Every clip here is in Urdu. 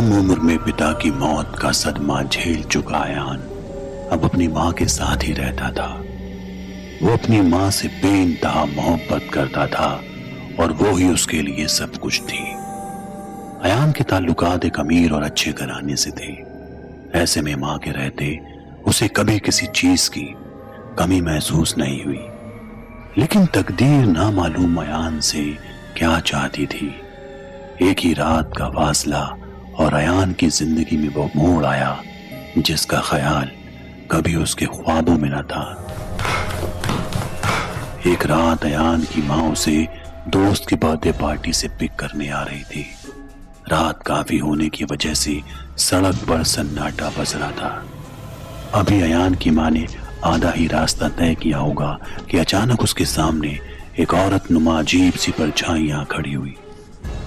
کم عمر میں پتا کی موت کا صدمہ جھیل چکا ایان اب اپنی ماں کے ساتھ ہی رہتا تھا۔ وہ اپنی ماں سے بے انتہا محبت کرتا تھا اور وہ ہی اس کے لیے سب کچھ تھی۔ ایان کے تعلقات ایک امیر اور اچھے گھرانے سے تھے، ایسے میں ماں کے رہتے اسے کبھی کسی چیز کی کمی محسوس نہیں ہوئی۔ لیکن تقدیر نامعلوم ایان سے کیا چاہتی تھی۔ ایک ہی رات کا فاصلہ اور ایان کی زندگی میں وہ موڑ آیا جس کا خیال کبھی اس کے خوابوں میں نہ تھا۔ ایک رات ایان کی ماں اسے دوست کی برتھ ڈے پارٹی سے پک کرنے آ رہی تھی۔ رات کافی ہونے کی وجہ سے سڑک پر سناٹا بج رہا تھا۔ ابھی ایان کی ماں نے آدھا ہی راستہ طے کیا ہوگا کہ اچانک اس کے سامنے ایک عورت نما عجیب سی پرچھائیاں کھڑی ہوئی۔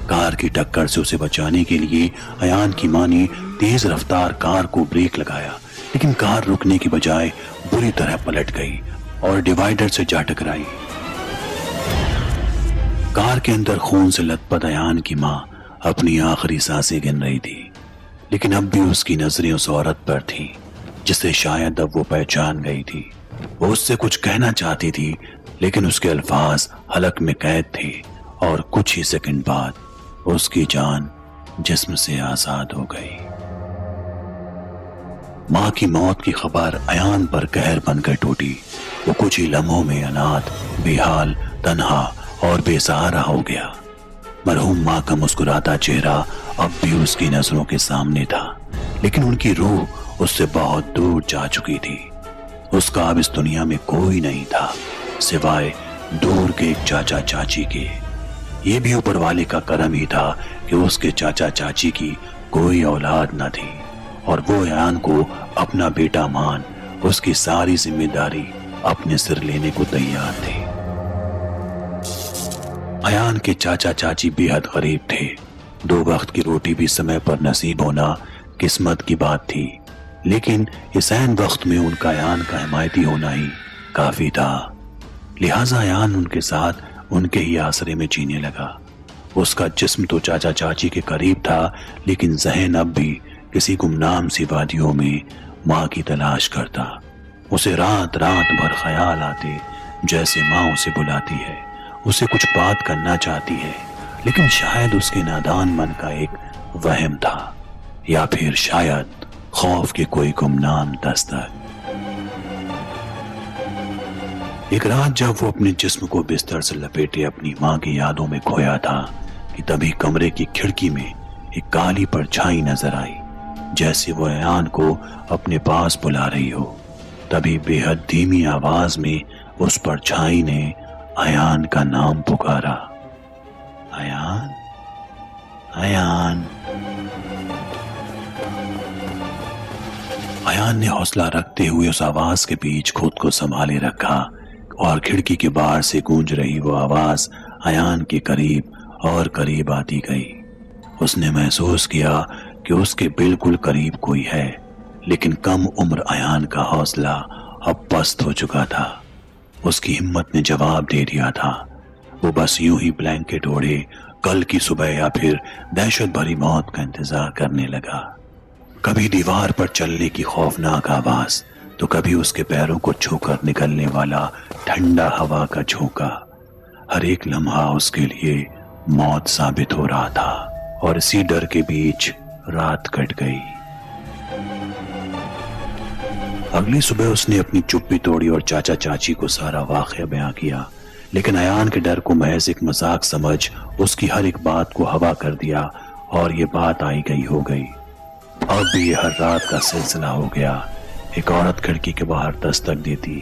کار کی ٹکر سے اسے بچانے کے لیے ایان کی ماں نے تیز رفتار کار کو بریک لگایا، لیکن کار رکنے کی بجائے بری طرح پلٹ گئی اور ڈیوائیڈر سے جا ٹکرائی۔ کار کے اندر خون سے لت پت ایان کی ماں اپنی آخری سانسیں گن رہی تھی، لیکن اب بھی اس کی نظریں اس عورت پر تھیں جسے شاید اب وہ پہچان گئی تھی۔ وہ اس سے کچھ کہنا چاہتی تھی لیکن اس کے الفاظ حلق میں قید تھے اور کچھ ہی سیکنڈ بعد اس کی جان جسم سے آزاد ہو گئی۔ ماں کی موت کی خبر ایان پر قہر بن کر ٹوٹی۔ وہ کچھ ہی لمحوں میں اناتھ، بے حال، تنہا اور بے سہارا ہو گیا۔ مرحوم ماں کا مسکراتا چہرہ اب بھی اس کی نظروں کے سامنے تھا، لیکن ان کی روح اس سے بہت دور جا چکی تھی۔ اس کا اب اس دنیا میں کوئی نہیں تھا سوائے دور کے ایک چاچا چاچی کے۔ یہ بھی اوپر والے کا کرم ہی تھا کہ اس کے چاچا چاچی کی کوئی اولاد نہ تھی اور وہ ایان کو اپنا بیٹا مان اس کی ساری ذمہ داری اپنے سر لینے کو تیار تھے۔ ایان کے چاچا چاچی بے حد غریب تھے۔ 2 وقت کی روٹی بھی سمے پر نصیب ہونا قسمت کی بات تھی، لیکن اس عین وقت میں ان کا ایان کا حمایتی ہونا ہی کافی تھا۔ لہٰذا ایان ان کے ساتھ ان کے ہی آسرے میں جینے لگا۔ اس کا جسم تو چاچا چاچی کے قریب تھا، لیکن ذہن اب بھی کسی گمنام سی وادیوں میں ماں کی تلاش کرتا۔ اسے رات رات بھر خیال آتے جیسے ماں اسے بلاتی ہے، اسے کچھ بات کرنا چاہتی ہے، لیکن شاید اس کے نادان من کا ایک وہم تھا، یا پھر شاید خوف کی کوئی گمنام دستک۔ ایک رات جب وہ اپنے جسم کو بستر سے لپیٹے اپنی ماں کی یادوں میں کھویا تھا کہ تبھی کمرے کی کھڑکی میں ایک کالی پرچھائی نظر آئی، جیسے وہ ایان کو اپنے پاس بلا رہی ہو۔ تبھی بے حد دھیمی آواز میں اس پرچھائی نے ایان کا نام پکارا، ایان، ایان۔ ایان نے حوصلہ رکھتے ہوئے اس آواز کے بیچ خود کو سنبھالے رکھا اور کھڑکی کے باہر سے گونج رہی وہ آواز ایان کے قریب اور قریب آتی گئی۔ اس نے محسوس کیا کہ اس کے بالکل قریب کوئی ہے، لیکن کم عمر ایان کا حوصلہ اب پست ہو چکا تھا۔ اس کی ہمت نے جواب دے دیا تھا۔ وہ بس یوں ہی بلینکٹ اوڑھے کل کی صبح یا پھر دہشت بھری موت کا انتظار کرنے لگا۔ کبھی دیوار پر چلنے کی خوفناک آواز، تو کبھی اس کے پیروں کو چھو کر نکلنے والا ٹھنڈا ہوا کا جھونکا۔ ہر ایک لمحہ اس کے لیے موت ثابت ہو رہا تھا، اور اسی ڈر کے بیچ رات کٹ گئی۔ اگلی صبح اس نے اپنی چپی توڑی اور چاچا چاچی کو سارا واقعہ بیان کیا، لیکن ایان کے ڈر کو محض ایک مذاق سمجھ اس کی ہر ایک بات کو ہوا کر دیا، اور یہ بات آئی گئی ہو گئی۔ اب بھی یہ ہر رات کا سلسلہ ہو گیا۔ ایک عورت کھڑکی کے باہر دستک دیتی،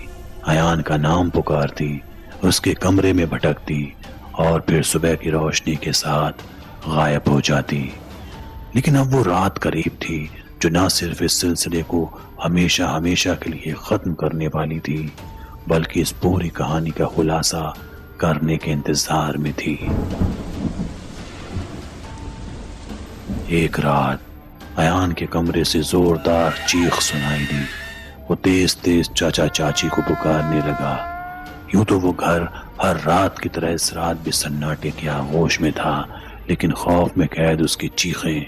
ایان کا نام پکارتی، اس کے کمرے میں بھٹکتی اور پھر صبح کی روشنی کے ساتھ غائب ہو جاتی۔ لیکن اب وہ رات قریب تھی جو نہ صرف اس سلسلے کو ہمیشہ ہمیشہ کے لیے ختم کرنے والی تھی، بلکہ اس پوری کہانی کا خلاصہ کرنے کے انتظار میں تھی۔ ایک رات ایان کے کمرے سے زوردار چیخ سنائی دی۔ وہ تیز تیز چاچا چاچی کو پکارنے لگا۔ یوں تو وہ گھر ہر رات کی طرح اس رات بھی سناٹے کے آغوش میں تھا، لیکن خوف میں قید اس کی چیخیں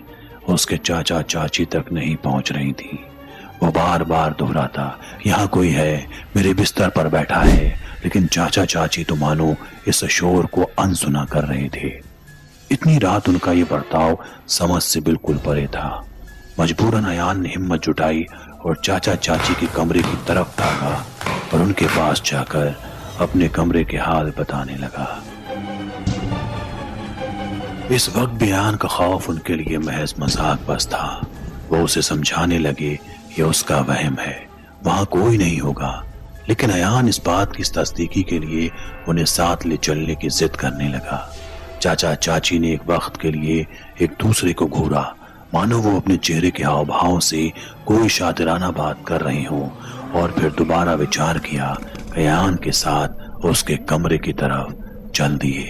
اس کے چاچا چاچی تک نہیں پہنچ رہی تھی۔ وہ بار بار دہراتا، یہاں کوئی ہے، میرے بستر پر بیٹھا ہے، لیکن چاچا چاچی تو مانو اس شور کو انسنا کر رہے تھے۔ اتنی رات ان کا یہ برتاؤ سمجھ سے بالکل پرے تھا۔ مجبوراً ایان نے ہمت جٹائی اور چاچا چاچی کے کمرے کی طرف بھاگا اور ان کے پاس جا کر اپنے کمرے کے حال بتانے لگا۔ اس وقت بھی ایان کا خوف ان کے لیے محض مذاق بس تھا۔ وہ اسے سمجھانے لگے یہ اس کا وہم ہے، وہاں کوئی نہیں ہوگا، لیکن ایان اس بات کی تصدیقی کے لیے انہیں ساتھ لے چلنے کی ضد کرنے لگا۔ چاچا چاچی نے ایک وقت کے لیے ایک دوسرے کو گھورا، مانو وہ اپنے چہرے کے ہاؤ بھاؤ سے کوئی شاطرانہ بات کر رہے ہوں، اور پھر دوبارہ وچار کیا کہ ایان کے ساتھ اس کے کمرے کی طرف چل دیے۔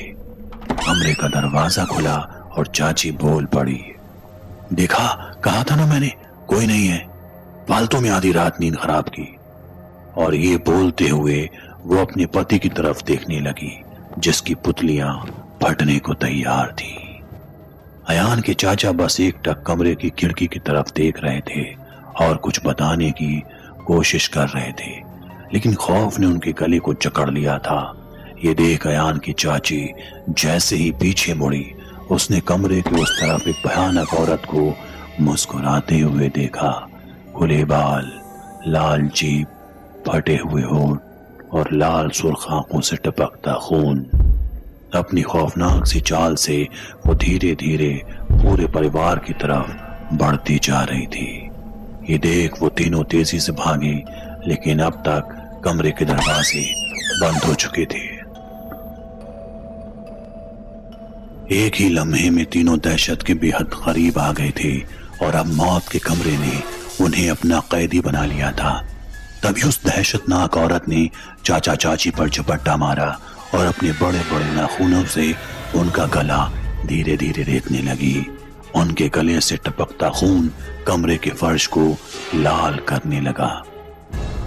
کمرے کا دروازہ کھلا اور چاچی بول پڑی، دیکھا، کہا تھا نا میں نے، کوئی نہیں ہے، فالتو میں آدھی رات نیند خراب کی۔ اور یہ بولتے ہوئے وہ اپنے پتی کی طرف دیکھنے لگی جس کی پتلیاں پھٹنے کو تیار تھی۔ ایان کے چاچا بس ایک ٹک کمرے کی کھڑکی کی طرف دیکھ رہے تھے اور کچھ بتانے کی کوشش کر رہے تھے، لیکن خوف نے ان کے گلے کو جکڑ لیا تھا۔ یہ دیکھ ایان کی چاچی جیسے ہی پیچھے مڑی، اس نے کمرے کے اس طرف ایک بھیانک عورت کو مسکراتے ہوئے دیکھا۔ کھلے بال، لال جیب، پھٹے ہوئے ہونٹ اور لال سرخ آنکھوں سے ٹپکتا خون۔ اپنی خوفناک سی چال سے وہ دھیرے دھیرے پورے پریوار کی طرف بڑھتی جا رہی تھی۔ یہ دیکھ وہ تینوں تیزی سے بھاگے، لیکن اب تک کمرے کے دروازے بند ہو چکے تھے۔ ایک ہی لمحے میں تینوں دہشت کے بے حد قریب آ گئے تھے اور اب موت کے کمرے نے انہیں اپنا قیدی بنا لیا تھا۔ تبھی اس دہشت ناک عورت نے چاچا چاچی پر جھپٹا مارا اور اپنے بڑے بڑے ناخنوں سے ان کا گلا دھیرے دھیرے ریتنے لگی۔ ان کے گلے سے ٹپکتا خون کمرے کے فرش کو لال کرنے لگا۔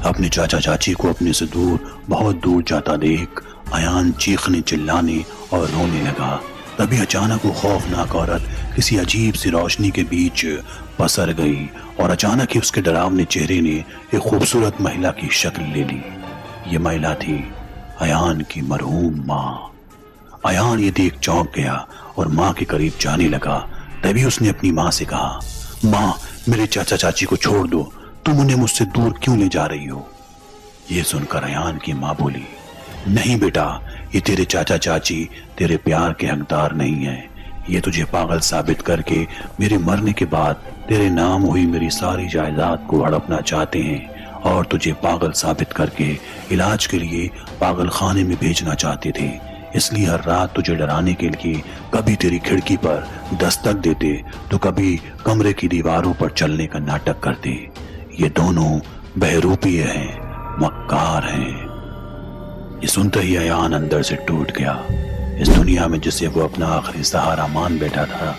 اپنے چاچا چاچی کو اپنے سے دور، بہت دور جاتا دیکھ ایان چیخنے چلانے اور رونے لگا۔ تبھی اچانک وہ خوفناک عورت کسی عجیب سی روشنی کے بیچ پسر گئی اور اچانک ہی اس کے ڈراونے چہرے نے ایک خوبصورت مہیلا کی شکل لے لی۔ یہ مہیلا تھی ایان کی مرحوم ماں۔ ایان یہ دیکھ چونک گیا اور ماں کے قریب جانے لگا۔ تبھی اس نے اپنی ماں سے کہا، ماں، میرے چاچا چاچی کو چھوڑ دو، تم انہیں مجھ سے دور کیوں لے جا رہی ہو؟ یہ سن کر ایان کی ماں بولی، نہیں بیٹا، یہ تیرے چاچا چاچی تیرے پیار کے حقدار نہیں ہیں۔ یہ تجھے پاگل ثابت کر کے میرے مرنے کے بعد تیرے نام ہوئی میری ساری جائیداد کو ہڑپنا چاہتے ہیں، اور تجھے پاگل ثابت کر کے علاج کے لیے پاگل خانے میں بھیجنا چاہتے تھے۔ اس لیے ہر رات تجھے ڈرانے کے لیے کبھی تیری کھڑکی پر دستک دیتے تو کبھی کمرے کی دیواروں پر چلنے کا ناٹک کرتے۔ یہ دونوں بہروپیے ہیں، مکار ہیں۔ یہ سنتے ہی ایان اندر سے ٹوٹ گیا۔ اس دنیا میں جسے وہ اپنا آخری سہارا مان بیٹھا تھا،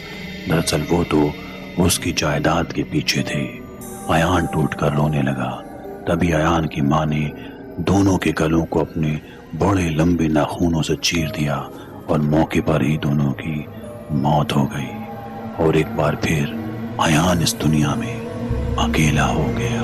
دراصل وہ تو اس کی جائیداد کے پیچھے تھے۔ ایان ٹوٹ کر رونے لگا۔ تبھی ایان کی ماں نے دونوں کے گلوں کو اپنے بڑے لمبے ناخنوں سے چیر دیا اور موقع پر ہی دونوں کی موت ہو گئی، اور ایک بار پھر ایان اس دنیا میں اکیلا ہو گیا۔